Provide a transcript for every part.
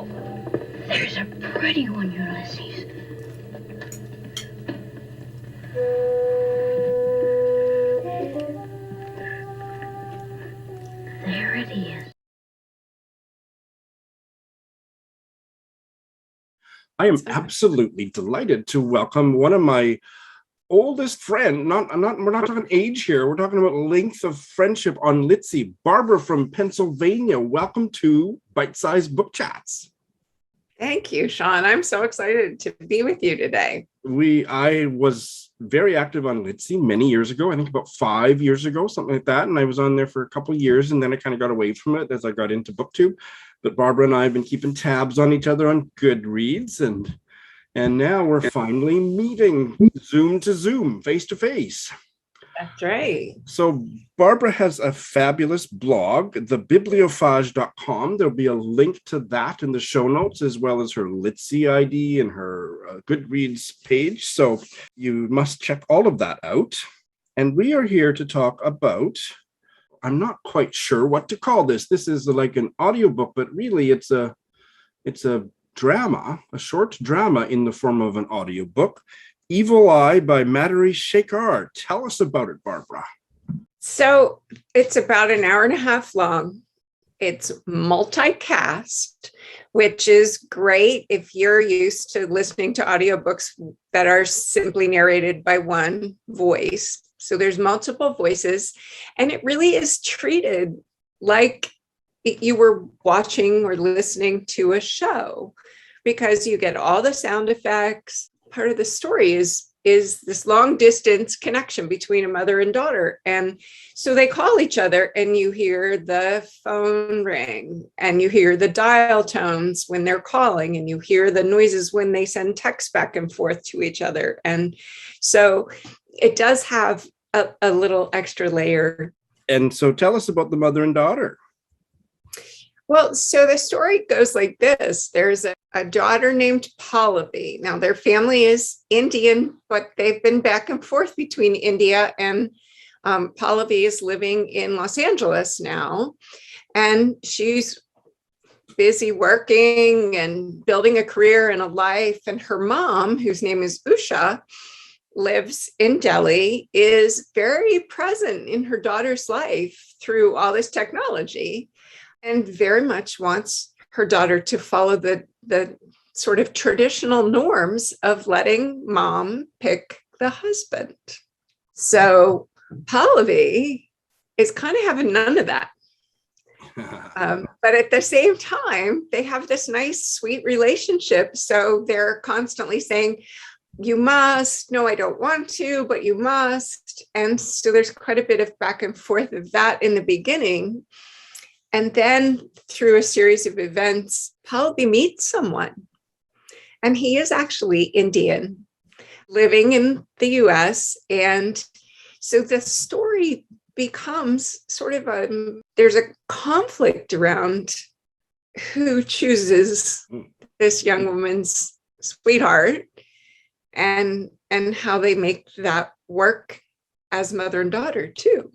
There's a pretty one, Ulysses. There it is. I am absolutely delighted to welcome one of my oldest friend. We're not talking age here. We're talking about length of friendship on Litsy. Barbara from Pennsylvania. Welcome to Bite Size Book Chats. Thank you, Sean. I'm so excited to be with you today. I was very active on Litsy many years ago. I think about 5 years ago, something like that. And I was on there for a couple of years, and then I kind of got away from it as I got into BookTube. But Barbara and I have been keeping tabs on each other on Goodreads, and now we're finally meeting Zoom to Zoom, face to face. That's right. So Barbara has a fabulous blog, thebibliophage.com. There'll be a link to that in the show notes, as well as her Litsy ID and her Goodreads page. So you must check all of that out. And we are here to talk about, I'm not quite sure what to call this. This is like an audiobook, but really it's a drama, a short drama in the form of an audiobook. Evil Eye by Madhuri Shekar. Tell us about it, Barbara. So it's about an hour and a half long. It's multicast, which is great if you're used to listening to audiobooks that are simply narrated by one voice. So there's multiple voices, and it really is treated like you were watching or listening to a show, because you get all the sound effects. Part of the story is this long distance connection between a mother and daughter. And so they call each other, and you hear the phone ring, and you hear the dial tones when they're calling, and you hear the noises when they send texts back and forth to each other. And so it does have a little extra layer. And so tell us about the mother and daughter. Well, so the story goes like this. There's a daughter named Pallavi. Now, their family is Indian, but they've been back and forth between India, and Pallavi is living in Los Angeles now. And she's busy working and building a career and a life. And her mom, whose name is Usha, lives in Delhi, is very present in her daughter's life through all this technology, and very much wants her daughter to follow the sort of traditional norms of letting mom pick the husband. So Pallavi is kind of having none of that. But at the same time, they have this nice, sweet relationship. So they're constantly saying, you must, no, I don't want to, but you must. And so there's quite a bit of back and forth of that in the beginning. And then through a series of events, Pallavi meets someone. And he is actually Indian, living in the US. And so the story becomes sort of there's a conflict around who chooses this young woman's sweetheart, and how they make that work as mother and daughter too.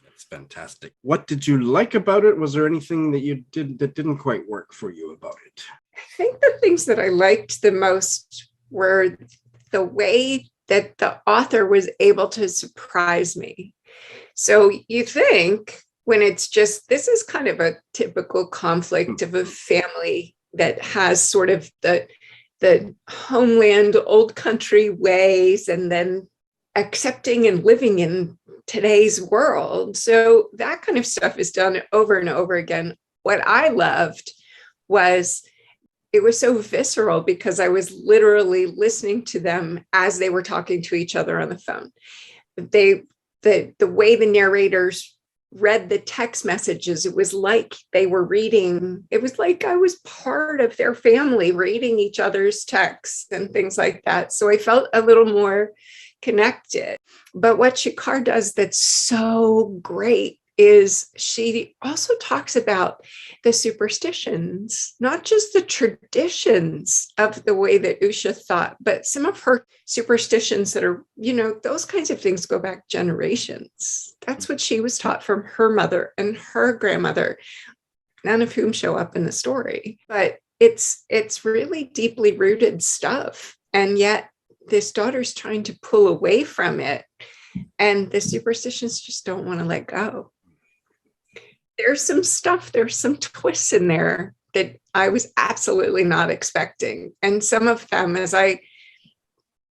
That's fantastic. What did you like about it? Was there anything that you did that didn't quite work for you about it? I think the things that I liked the most were the way that the author was able to surprise me. So you think when it's just, this is kind of a typical conflict of a family that has sort of the homeland, old country ways, and then accepting and living in today's world. So that kind of stuff is done over and over again. What I loved was it was so visceral, because I was literally listening to them as they were talking to each other on the phone. The way the narrators read the text messages, it was like they were reading, it was like I was part of their family reading each other's texts and things like that. So I felt a little more connected. But what Shekar does that's so great is she also talks about the superstitions, not just the traditions of the way that Usha thought, but some of her superstitions that are, those kinds of things go back generations. That's what she was taught from her mother and her grandmother, none of whom show up in the story. But it's really deeply rooted stuff. And yet this daughter's trying to pull away from it. And the superstitions just don't want to let go. There's some twists in there that I was absolutely not expecting. And some of them, as I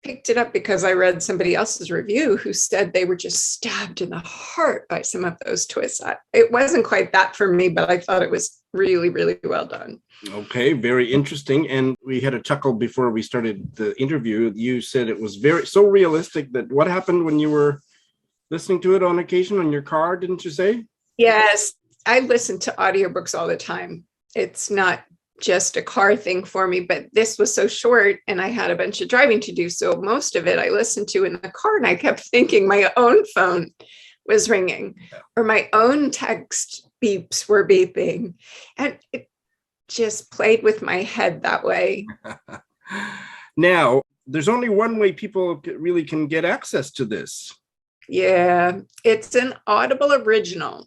picked it up because I read somebody else's review who said they were just stabbed in the heart by some of those twists. It wasn't quite that for me, but I thought it was really, really well done. Okay, very interesting. And we had a chuckle before we started the interview. You said it was so realistic that what happened when you were listening to it on occasion on your car, didn't you say? Yes, I listen to audiobooks all the time. It's not just a car thing for me, but this was so short and I had a bunch of driving to do. So most of it I listened to in the car, and I kept thinking my own phone was ringing or my own text beeps were beeping. And it just played with my head that way. Now, there's only one way people really can get access to this. Yeah, it's an Audible original.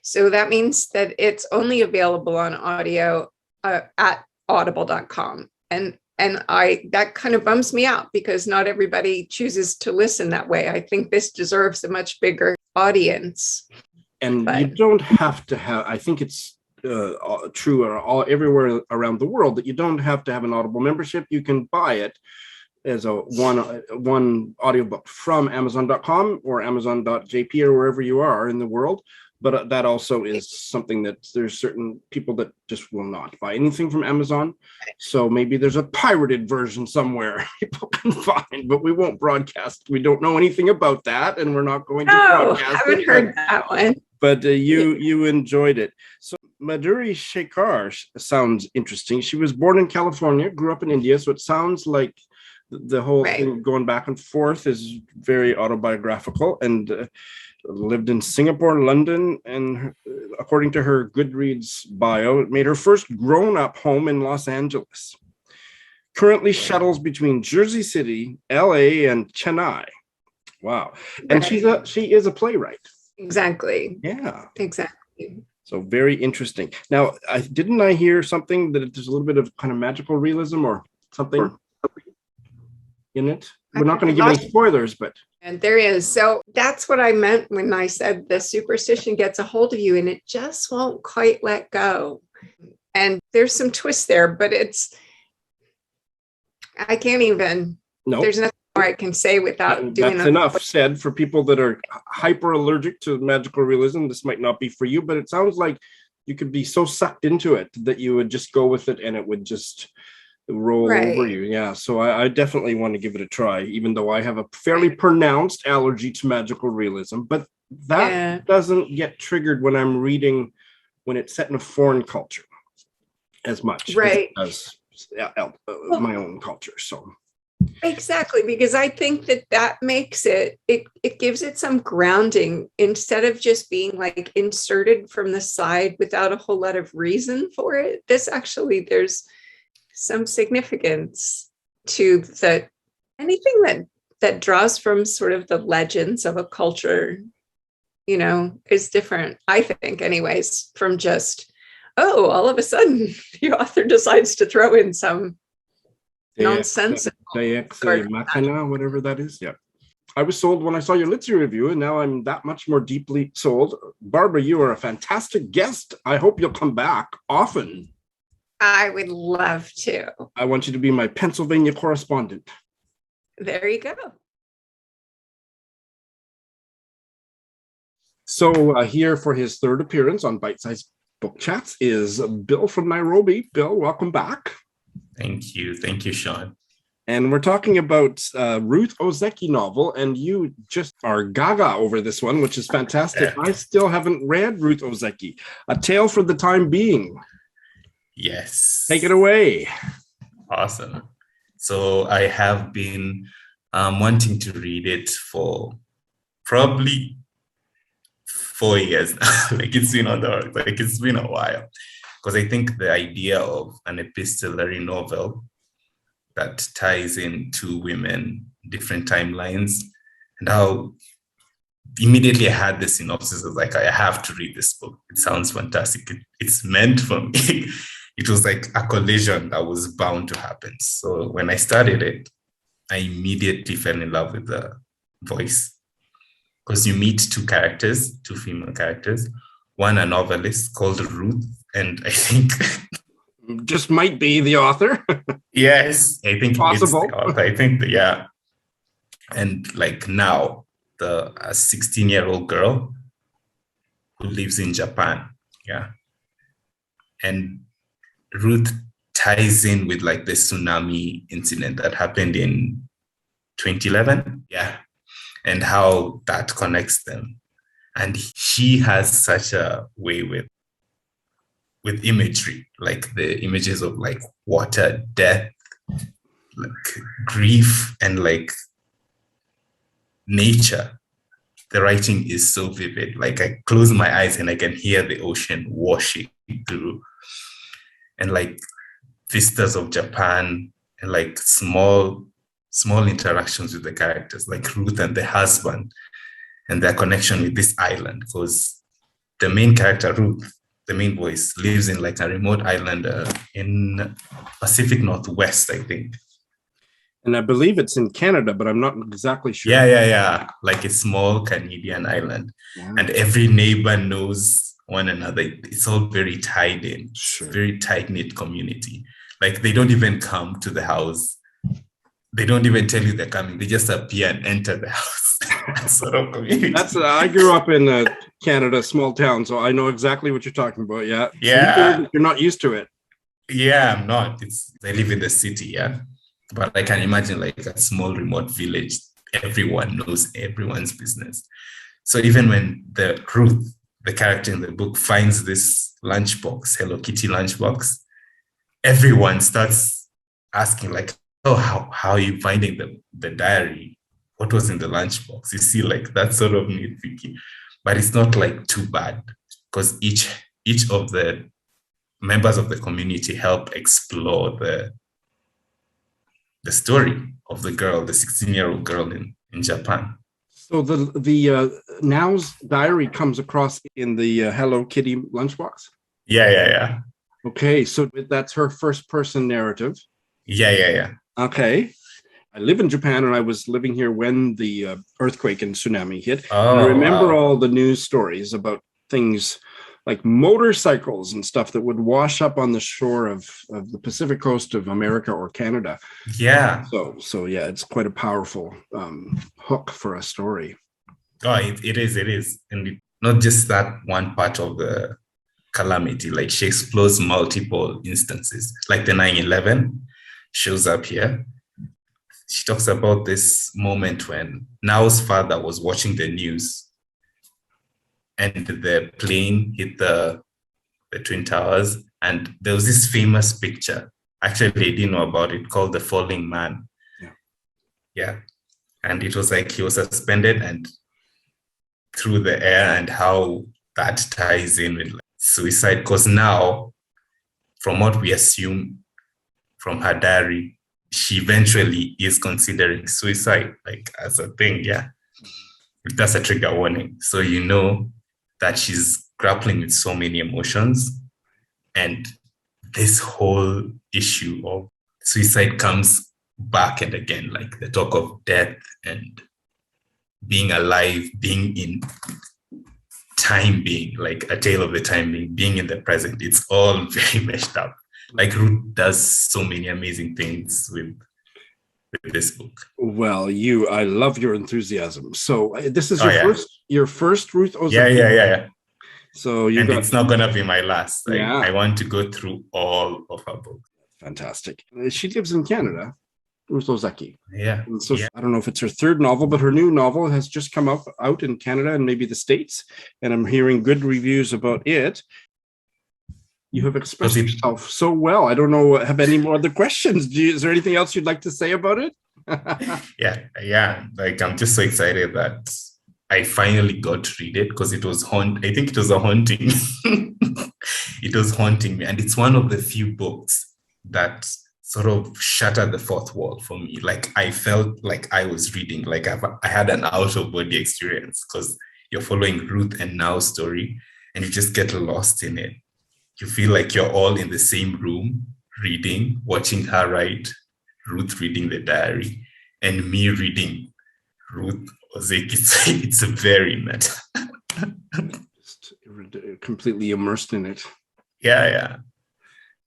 So that means that it's only available on audio at audible.com. And that kind of bums me out because not everybody chooses to listen that way. I think this deserves a much bigger audience. And you don't have to have, I think it's true everywhere around the world that you don't have to have an Audible membership. You can buy it as a one audiobook from Amazon.com or Amazon.jp or wherever you are in the world. But that also is something that there's certain people that just will not buy anything from Amazon. So maybe there's a pirated version somewhere people can find, but we won't broadcast. We don't know anything about that, and we're not going to broadcast. I haven't heard that one. But you enjoyed it. So Madhuri Shekar sounds interesting. She was born in California, grew up in India, so it sounds like the whole thing going back and forth is very autobiographical, and lived in Singapore, London, and according to her Goodreads bio, it made her first grown-up home in Los Angeles. Currently shuttles between Jersey City, LA, and Chennai. Wow. And she is a playwright. Exactly. Yeah. Exactly. So very interesting. Now, didn't I hear something that there's a little bit of kind of magical realism or something in it? We're not going to give any spoilers, but... And there is. So that's what I meant when I said the superstition gets a hold of you and it just won't quite let go. And there's some twists there, but I can't even, there's nothing more I can say without doing that's enough said for people that are hyper allergic to magical realism. This might not be for you, but it sounds like you could be so sucked into it that you would just go with it and it would just roll over you. Yeah, so I definitely want to give it a try, even though I have a fairly pronounced allergy to magical realism, but that doesn't get triggered when I'm reading when it's set in a foreign culture as much as my own culture. So exactly, because I think that makes it gives it some grounding instead of just being like inserted from the side without a whole lot of reason for it. This actually, there's some significance to that. Anything that draws from sort of the legends of a culture, is different, I think, anyways, from just, all of a sudden the author decides to throw in some nonsense. Whatever that is. Yeah. I was sold when I saw your Litsy review, and now I'm that much more deeply sold. Barbara, you are a fantastic guest. I hope you'll come back often. I would love to. I want you to be my Pennsylvania correspondent. There you go. So here for his third appearance on Bite Size Book Chats is Bill from Nairobi. Bill, welcome back. Thank you. Thank you, Sean. And we're talking about Ruth Ozeki novel, and you just are gaga over this one, which is fantastic. I still haven't read Ruth Ozeki. A Tale for the Time Being. Yes. Take it away. Awesome. So I have been wanting to read it for probably 4 years now. It's been on the it's been a while. Because I think the idea of an epistolary novel that ties in two women, different timelines, and how immediately I had the synopsis. I was like, I have to read this book. It sounds fantastic. It's meant for me. it was like a collision that was bound to happen. So when I started it, I immediately fell in love with the voice, because you meet two female characters, one a novelist called Ruth, and I think just might be the author. yes, I think Possible. it's the author. I think yeah, and like now a 16-year-old girl who lives in Japan, yeah, and Ruth ties in with like the tsunami incident that happened in 2011, yeah, and how that connects them. And she has such a way with imagery, like the images of like water, death, like grief, and like nature. The writing is so vivid. Like I close my eyes and I can hear the ocean washing through, and like vistas of Japan, and like small interactions with the characters, like Ruth and the husband, and their connection with this island, because the main character, Ruth, the main voice, lives in like a remote island in Pacific Northwest, I think. And I believe it's in Canada, but I'm not exactly sure. Yeah. Like a small Canadian island. Wow. And every neighbor knows one another. It's all very tied in, Sure. Very tight-knit community. Like they don't even come to the house. They don't even tell you they're coming. They just appear and enter the house. Sort of community. I grew up in Canada, small town, so I know exactly what you're talking about. Yeah. Yeah. You're not used to it. Yeah, I'm not. I live in the city, yeah. But I can imagine like a small remote village, everyone knows everyone's business. So even when Ruth, the character in the book, finds this lunchbox, Hello Kitty lunchbox, everyone starts asking like, oh, how are you finding the diary? What was in the lunchbox? You see, like that's sort of nitpicky, but it's not like too bad, because each of the members of the community help explore the story of the girl, the 16-year-old girl in Japan. So the Now's diary comes across in the Hello Kitty lunchbox? Yeah. Okay, so that's her first person narrative. Yeah. Okay. I live in Japan, and I was living here when the earthquake and tsunami hit. Oh, and I remember wow. all the news stories about things like motorcycles and stuff that would wash up on the shore of the Pacific coast of America or Canada. Yeah. So yeah, it's quite a powerful hook for a story. Oh, it is. And not just that one part of the calamity, like she explores multiple instances, like the 9/11 shows up here. She talks about this moment when Nao's father was watching the news and the plane hit the Twin Towers. And there was this famous picture. Actually, I didn't know about it, called The Falling Man. Yeah. And it was like he was suspended and through the air, and how that ties in with like suicide. Because now, from what we assume from her diary, she eventually is considering suicide, like as a thing. Yeah. That's a trigger warning. So you know that she's grappling with so many emotions, and this whole issue of suicide comes back and again, like the talk of death and being alive, being in time being, like a tale of the time being in the present. It's all very meshed up. Like Ruth does so many amazing things with this book. Well, I love your enthusiasm. So this is your first Ruth Ozeki. Yeah. So it's not gonna be my last. Yeah. I want to go through all of her books. Fantastic. She lives in Canada, Ruth Ozeki. Yeah. And so I don't know if it's her third novel, but her new novel has just come out in Canada and maybe the States, and I'm hearing good reviews about it. You have expressed yourself so well. I don't know, have any more other questions? Is there anything else you'd like to say about it? Yeah. Like, I'm just so excited that I finally got to read it, because it was I think it was a haunting. It was haunting me. And it's one of the few books that sort of shattered the fourth wall for me. Like, I felt like I was reading, like I had an out-of-body experience, because you're following Ruth and Nao's story, and you just get lost in it. you feel like you're all in the same room reading, watching her write, Ruth reading the diary, and me reading Ruth Ozeki. It's a very meta. Just completely immersed in it. Yeah.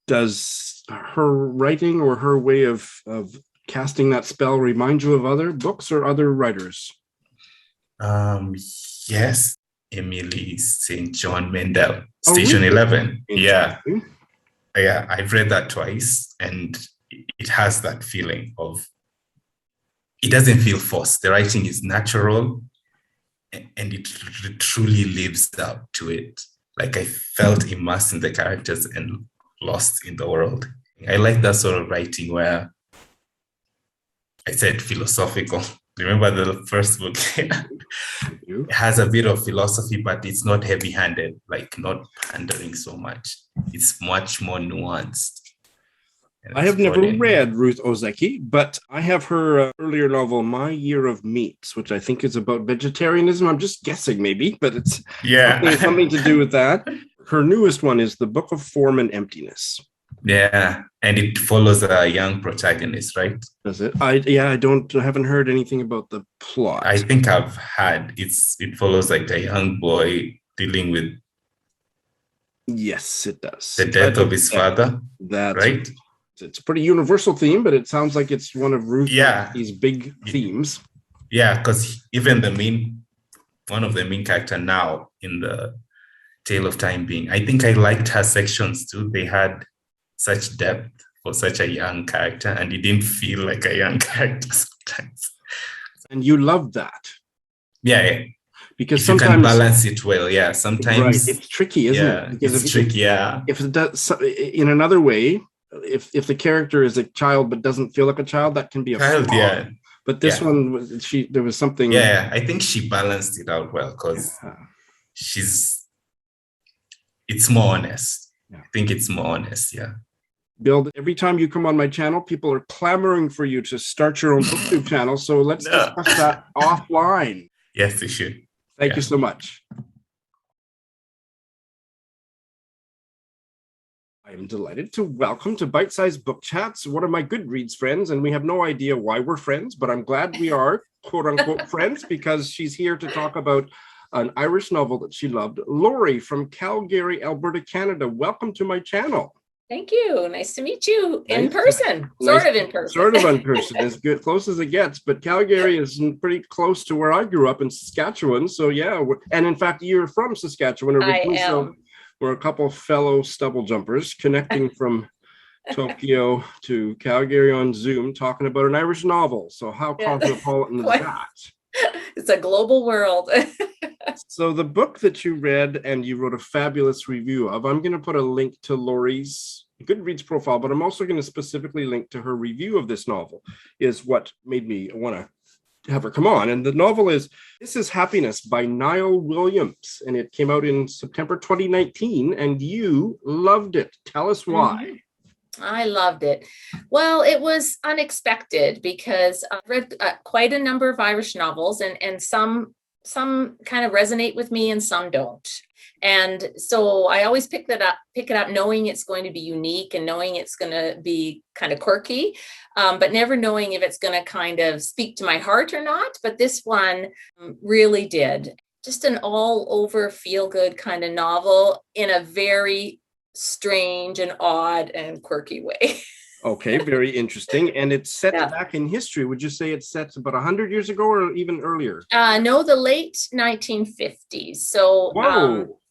Does her writing or her way of casting that spell remind you of other books or other writers? Yes. Emily St. John Mandel, Oh, Station really? 11. Yeah. Interesting. Yeah, I've read that twice, and it has that feeling of, it doesn't feel forced. The writing is natural, and it truly lives up to it. Like, I felt immersed in the characters and lost in the world. I like that sort of writing where I said philosophical. Remember the first book? It has a bit of philosophy, but it's not heavy-handed, like not pandering so much. It's much more nuanced. I have never read Ruth Ozeki, but I have her earlier novel, My Year of Meats, which I think is about vegetarianism. I'm just guessing maybe, but it's something to do with that. Her newest one is The Book of Form and Emptiness. Yeah, and it follows a young protagonist, right? Does it? I haven't heard anything about the plot. I think I've had it follows like a young boy dealing with Yes, it does. The death of his father. That's right. It's a pretty universal theme, but it sounds like it's one of Ruth's big themes. Yeah, because even one of the main character now in the Tale of Time being, I think I liked her sections too. They had such depth for such a young character, and it didn't feel like a young character sometimes. And you loved that. Yeah. Because if sometimes you can balance it well, yeah. Sometimes it's tricky, isn't it? Because it's tricky, yeah. If it does in another way, if the character is a child but doesn't feel like a child, that can be a child, flaw. yeah. But this one, there was something. Yeah, I think she balanced it out well because it's more honest. Yeah. I think it's more honest, yeah. Bill, every time you come on my channel, people are clamoring for you to start your own BookTube channel. So let's discuss that offline. Yes, we should. Thank you so much. I am delighted to welcome to Bite Size Book Chats one of my Goodreads friends, and we have no idea why we're friends, but I'm glad we are quote unquote friends because she's here to talk about an Irish novel that she loved. Lori from Calgary, Alberta, Canada. Welcome to my channel. Thank you. Nice to meet you in person. Sort of in person. Sort of in person, as good, close as it gets. But Calgary is pretty close to where I grew up in Saskatchewan. So yeah, and in fact, you're from Saskatchewan originally. I am. So we're a couple of fellow stubble jumpers connecting from Tokyo to Calgary on Zoom, talking about an Irish novel. So how cosmopolitan is that? It's a global world. So the book that you read and you wrote a fabulous review of, I'm going to put a link to Lori's Goodreads profile, but I'm also going to specifically link to her review of this novel, is what made me want to have her come on. And the novel is This Is Happiness by Niall Williams, and it came out in September 2019, and you loved it. Tell us why. I loved it. Well, it was unexpected because I've read quite a number of Irish novels, and some kind of resonate with me and some don't. And so I always pick it up knowing it's going to be unique and knowing it's going to be kind of quirky, but never knowing if it's going to kind of speak to my heart or not. But this one really did. Just an all over feel good kind of novel in a very strange and odd and quirky way. Okay, very interesting. And it's set back in history. Would you say it's set about 100 years ago or even earlier? No, the late 1950s. So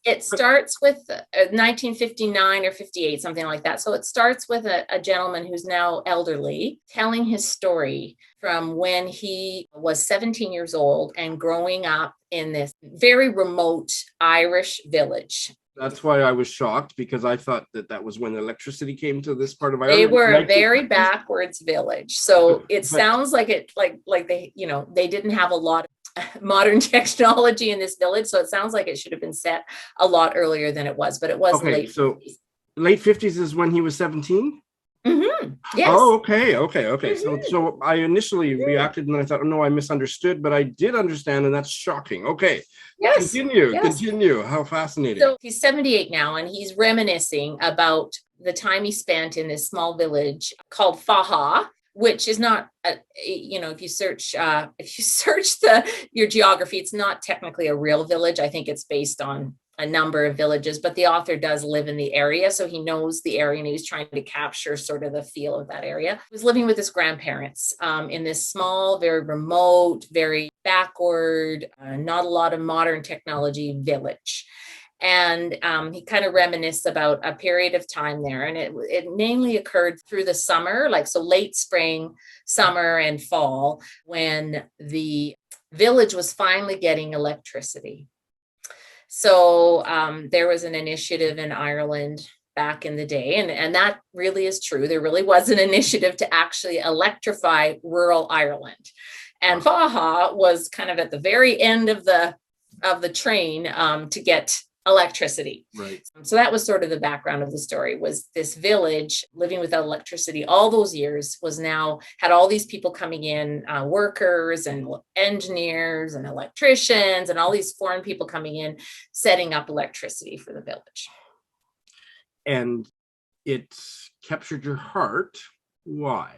it starts with 1959 or 58, something like that. So it starts with a gentleman who's now elderly telling his story from when he was 17 years old and growing up in this very remote Irish village. That's why I was shocked, because I thought that was when electricity came to this part of Ireland. They were a very backwards village. So it sounds like it like they, they didn't have a lot of modern technology in this village. So it sounds like it should have been set a lot earlier than it was, but it was late. So late 50s is when he was 17? Mm-hmm. Yes. Oh, okay. So, Mhm. so I initially reacted and then I thought, oh, no, I misunderstood, but I did understand, and that's shocking. Okay, Yes. Yes. continue. How fascinating. So he's 78 now, and he's reminiscing about the time he spent in this small village called Faha, which is not, if you search your geography, it's not technically a real village. I think it's based on a number of villages, but the author does live in the area, so he knows the area, and he was trying to capture sort of the feel of that area. He was living with his grandparents in this small, very remote, very backward, not a lot of modern technology village. And he kind of reminisced about a period of time there. And it mainly occurred through the summer, like so late spring, summer, and fall, when the village was finally getting electricity. So there was an initiative in Ireland back in the day, and that really is true. There really was an initiative to actually electrify rural Ireland. And Faha was kind of at the very end of the train to get electricity. Right. So that was sort of the background of the story, was this village living without electricity all those years was now had all these people coming in, workers and engineers and electricians and all these foreign people coming in, setting up electricity for the village. And it captured your heart. Why?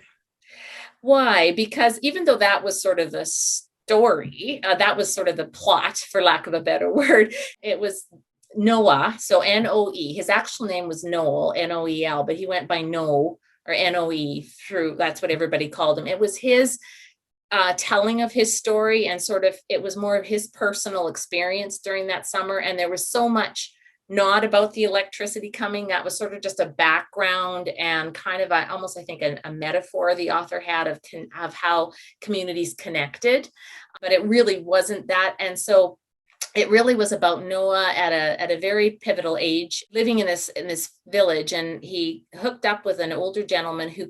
Why? Because even though that was sort of the story, that was sort of the plot, for lack of a better word, it was Noah, so N-O-E. His actual name was Noel, N-O-E-L, but he went by No or N-O-E through, that's what everybody called him. It was his telling of his story, and sort of, it was more of his personal experience during that summer. And there was so much not about the electricity coming. That was sort of just a background and kind of almost, I think, a metaphor the author had of how communities connected, but it really wasn't that. And so it really was about Noah at a very pivotal age, living in this village, and he hooked up with an older gentleman who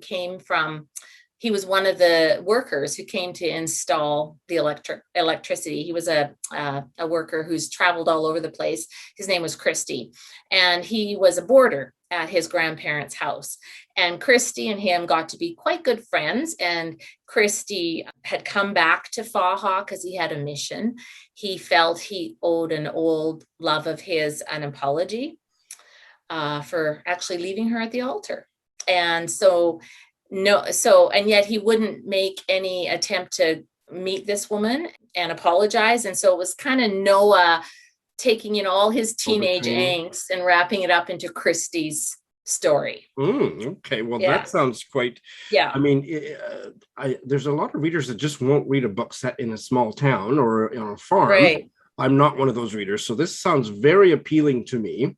he was one of the workers who came to install the electricity. He was a worker who's traveled all over the place. His name was Christy, and he was a boarder at his grandparents' house. And Christy and him got to be quite good friends. And Christy had come back to Faha because he had a mission. He felt he owed an old love of his an apology for actually leaving her at the altar. And and yet he wouldn't make any attempt to meet this woman and apologize. And so it was kind of Noah taking all his teenage angst and wrapping it up into Christy's story. Okay, well, that sounds quite. Yeah. I mean, there's a lot of readers that just won't read a book set in a small town or on a farm. Right. I'm not one of those readers, so this sounds very appealing to me.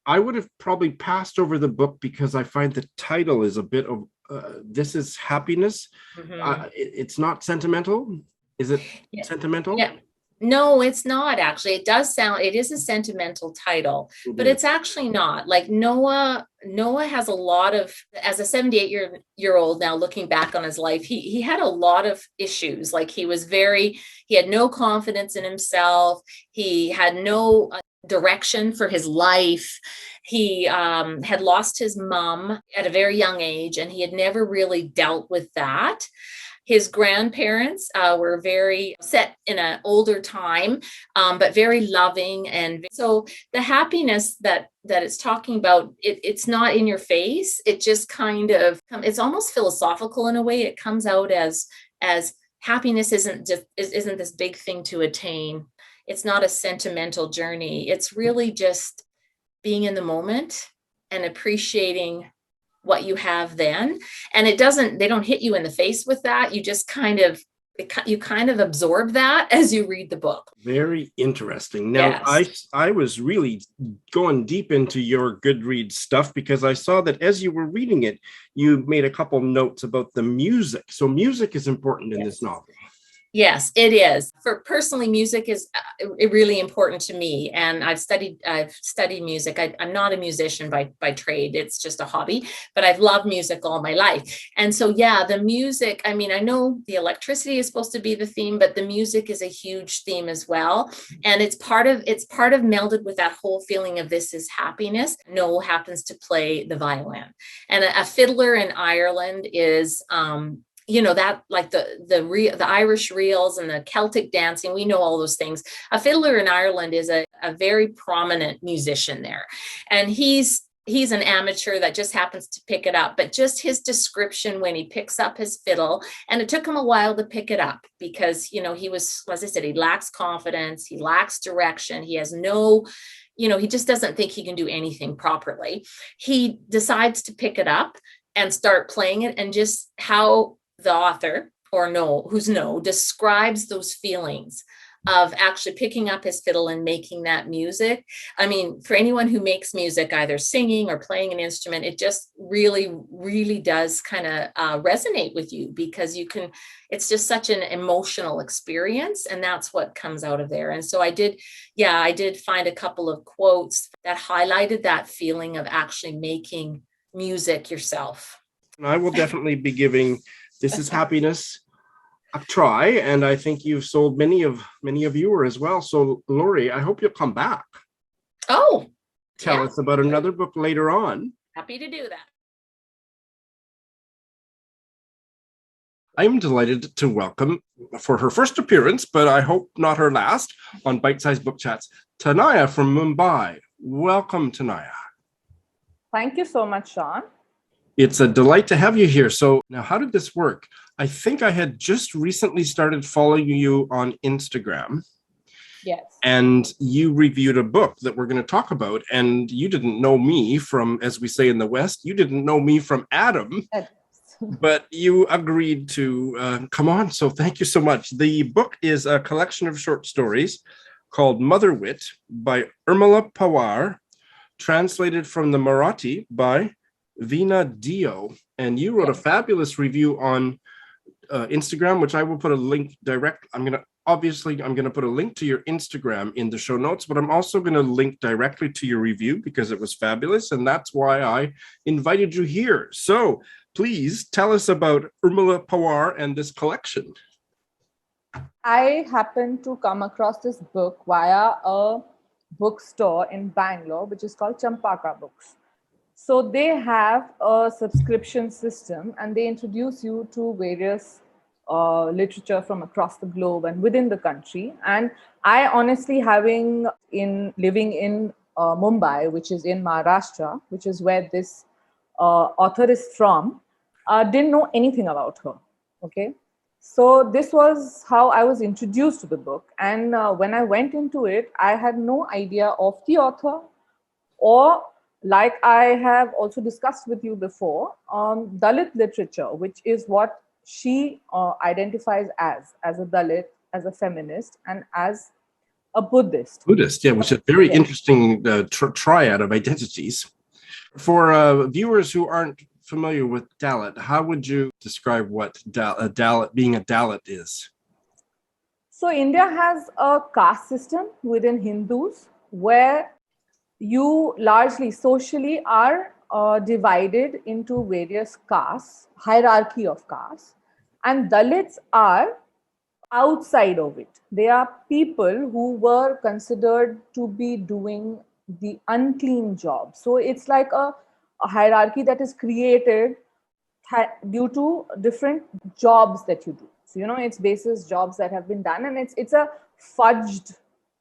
I would have probably passed over the book because I find the title is a bit of this is happiness. Mm-hmm. It's not sentimental. Is it sentimental? Yeah. No, it's not actually. It is a sentimental title, but it's actually not. Like Noah has a lot of, as a 78-year-old now looking back on his life, he had a lot of issues. Like he had no confidence in himself. He had no direction for his life. He had lost his mom at a very young age, and he had never really dealt with that. His grandparents were very set in an older time, but very loving. And so the happiness that it's talking about, it's not in your face. It just kind of, it's almost philosophical in a way. It comes out as happiness isn't this big thing to attain. It's not a sentimental journey. It's really just being in the moment and appreciating what you have then. And they don't hit you in the face with that. You just kind of absorb that as you read the book. Very interesting. Now, yes. I was really going deep into your Goodreads stuff because I saw that as you were reading it, you made a couple notes about the music. So music is important in this novel. Yes, it is. For personally, music is really important to me, and I've studied music. I'm not a musician by trade; it's just a hobby. But I've loved music all my life, and so yeah, the music. I mean, I know the electricity is supposed to be the theme, but the music is a huge theme as well, and it's part of melded with that whole feeling of this is happiness. Noel happens to play the violin, and a fiddler in Ireland is. That like the Irish reels and the Celtic dancing, we know all those things. A fiddler in Ireland is a very prominent musician there. And he's an amateur that just happens to pick it up, but just his description when he picks up his fiddle, and it took him a while to pick it up because, he was, as I said, he lacks confidence, he lacks direction, he has no, he just doesn't think he can do anything properly. He decides to pick it up and start playing it, and just how the author describes those feelings of actually picking up his fiddle and making that music. I mean, for anyone who makes music, either singing or playing an instrument, it just really, really does kind of resonate with you because it's just such an emotional experience, and that's what comes out of there. And so I did find a couple of quotes that highlighted that feeling of actually making music yourself. I will definitely be giving This Is Happiness a try, and I think you've sold many of you as well. So Lori, I hope you'll come back. Oh, tell us about another book later on. Happy to do that. I'm delighted to welcome, for her first appearance, but I hope not her last, on Bite Size Book Chats, Tanaya from Mumbai. Welcome, Tanaya. Thank you so much, Sean. It's a delight to have you here. So now, how did this work? I think I had just recently started following you on Instagram. Yes. And you reviewed a book that we're going to talk about. And you didn't know me from, as we say in the West, you didn't know me from Adam, but you agreed to come on. So thank you so much. The book is a collection of short stories called Motherwit by Urmila Pawar, translated from the Marathi by Veena Dio, and you wrote a fabulous review on Instagram, which I will put a link direct. I'm going to put a link to your Instagram in the show notes, but I'm also going to link directly to your review because it was fabulous, and that's why I invited you here. So please tell us about Urmila Pawar and this collection. I happened to come across this book via a bookstore in Bangalore, which is called Champaka Books. So they have a subscription system, and they introduce you to various literature from across the globe and within the country. And I honestly, living in Mumbai, which is in Maharashtra, which is where this author is from, didn't know anything about her. Okay. So this was how I was introduced to the book. And when I went into it, I had no idea of the author, or like I have also discussed with you before, Dalit literature, which is what she identifies as a Dalit, as a feminist, and as a Buddhist. Yeah, which is a very interesting triad of identities. For viewers who aren't familiar with Dalit, how would you describe what being a Dalit is? So India has a caste system within Hindus where you largely socially are divided into various castes, hierarchy of castes, and Dalits are outside of it. They are people who were considered to be doing the unclean job. So it's like a hierarchy that is created due to different jobs that you do. So, it's basis jobs that have been done, and it's a fudged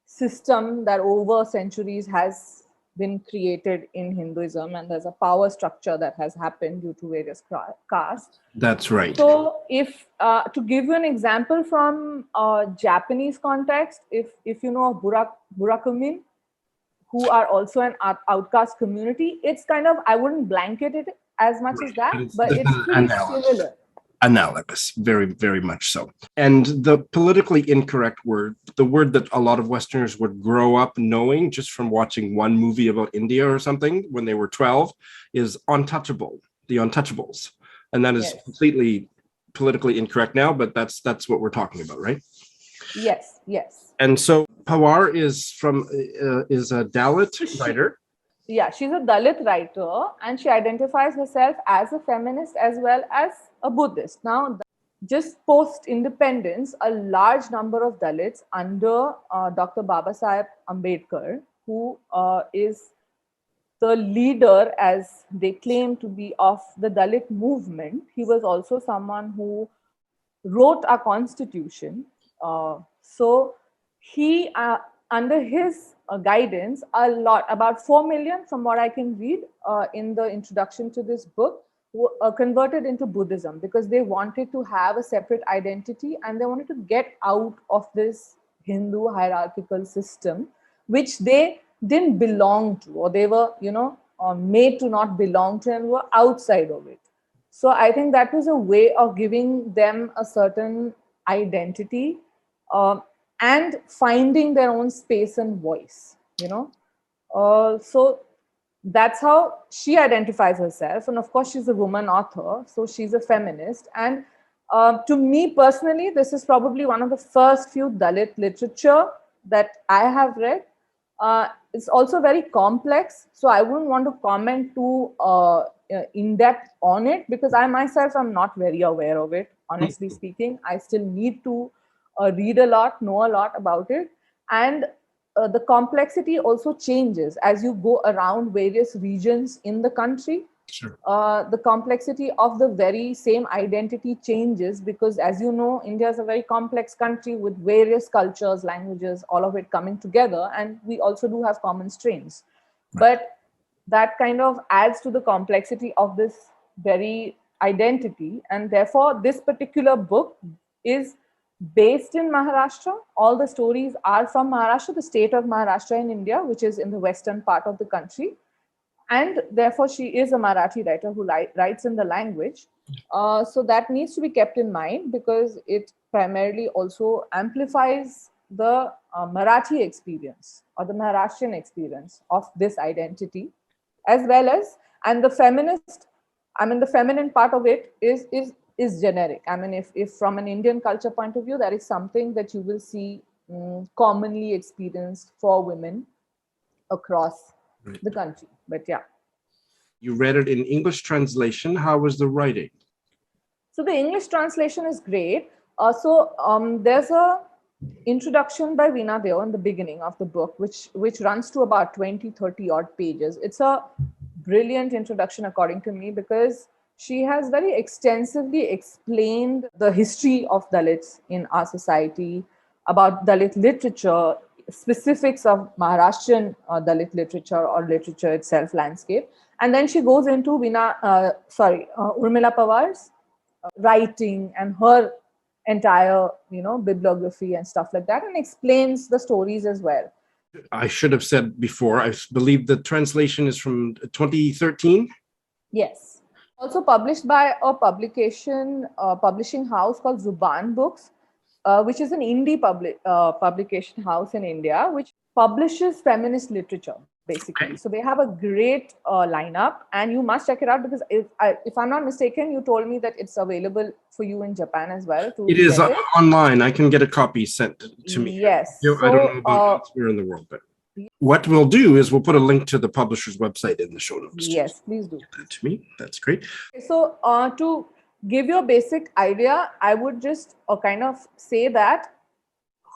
system that over centuries has been created in Hinduism, and there's a power structure that has happened due to various castes. That's right. So if to give you an example from Japanese context, if you know Burakumin, who are also an outcast community, it's kind of, I wouldn't blanket it as much as that, but it's pretty similar. Analogous, very, very much so. And the politically incorrect word, the word that a lot of Westerners would grow up knowing just from watching one movie about India or something when they were 12, is untouchable, the untouchables. And that is completely politically incorrect now, but that's what we're talking about, right? Yes, yes. And so Pawar is a Dalit writer. Yeah, she's a Dalit writer, and she identifies herself as a feminist as well as a Buddhist. Now, just post-independence, a large number of Dalits under Dr. Babasaheb Ambedkar, who is the leader, as they claim to be, of the Dalit movement. He was also someone who wrote our constitution. So he, under his guidance, about 4 million, from what I can read in the introduction to this book, converted into Buddhism because they wanted to have a separate identity and they wanted to get out of this Hindu hierarchical system, which they didn't belong to, or they were, made to not belong to and were outside of it. So I think that was a way of giving them a certain identity and finding their own space and voice, So that's how she identifies herself. And of course, she's a woman author, so she's a feminist. And to me personally, this is probably one of the first few Dalit literature that I have read. It's also very complex, so I wouldn't want to comment too in depth on it because I myself am not very aware of it, honestly speaking. I still need to read a lot, know a lot about it. And the complexity also changes as you go around various regions in the country. Sure. The complexity of the very same identity changes because, as you know, India is a very complex country with various cultures, languages, all of it coming together. And we also do have common strains. Right. But that kind of adds to the complexity of this very identity. And therefore, this particular book is based in Maharashtra. All the stories are from Maharashtra, the state of Maharashtra in India, which is in the western part of the country. And therefore, she is a Marathi writer who writes in the language. So that needs to be kept in mind because it primarily also amplifies the Marathi experience or the Maharashtrian experience of this identity, as well as, and the feminist, the feminine part of it is generic. If from an Indian culture point of view, that is something that you will see commonly experienced for women across the country. But yeah. You read it in English translation. How was the writing? So the English translation is great. There's a introduction by Veena in the beginning of the book, which runs to about 20-30 odd pages. It's a brilliant introduction according to me because she has very extensively explained the history of Dalits in our society, about Dalit literature, specifics of Maharashtrian Dalit literature or literature itself, landscape. And then she goes into Urmila Pawar's writing and her entire, bibliography and stuff like that, and explains the stories as well. I should have said before, I believe the translation is from 2013. Yes. Also published by a publishing house called Zuban Books, which is an indie publication house in India, which publishes feminist literature, basically. Okay. So they have a great lineup, and you must check it out because if I'm not mistaken, you told me that it's available for you in Japan as well. It is online. I can get a copy sent to me. Yes. I don't know about elsewhere in the world, but what we'll do is we'll put a link to the publisher's website in the show notes. Yes, please do. Get that to me. That's great. So to give you a basic idea, I would just kind of say that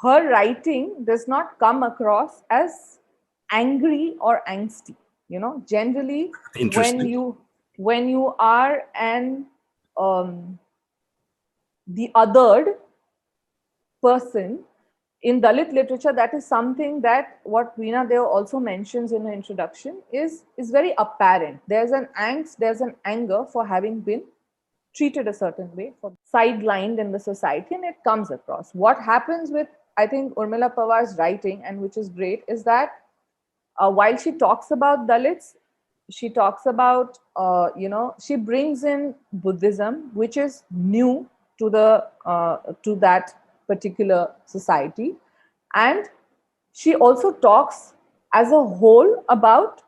her writing does not come across as angry or angsty. Generally, when you are the othered person in Dalit literature, that is something that what Veena also mentions in her introduction is very apparent. There's an angst, there's an anger for having been treated a certain way, for sidelined in the society, and it comes across. What happens with, I think, Urmila Pawar's writing, and which is great, is that while she talks about Dalits, she talks about, she brings in Buddhism, which is new to that particular society. And she also talks as a whole about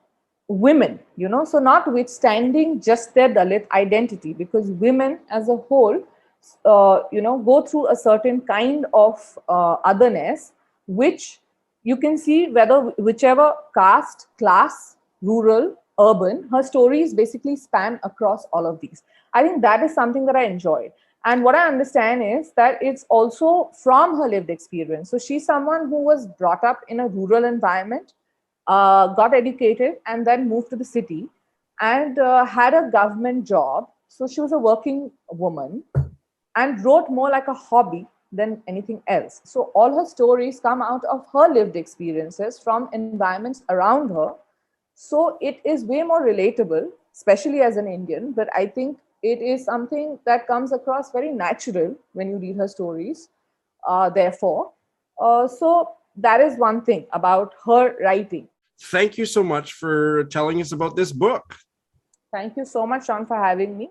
women, so notwithstanding just their Dalit identity, because women as a whole go through a certain kind of otherness, which you can see whichever caste, class, rural, urban, her stories basically span across all of these. I think that is something that I enjoyed. And what I understand is that it's also from her lived experience. So she's someone who was brought up in a rural environment, got educated, and then moved to the city and had a government job. So she was a working woman and wrote more like a hobby than anything else. So all her stories come out of her lived experiences from environments around her. So it is way more relatable, especially as an Indian, but I think it is something that comes across very natural when you read her stories. So that is one thing about her writing. Thank you so much for telling us about this book. Thank you so much, Sean, for having me.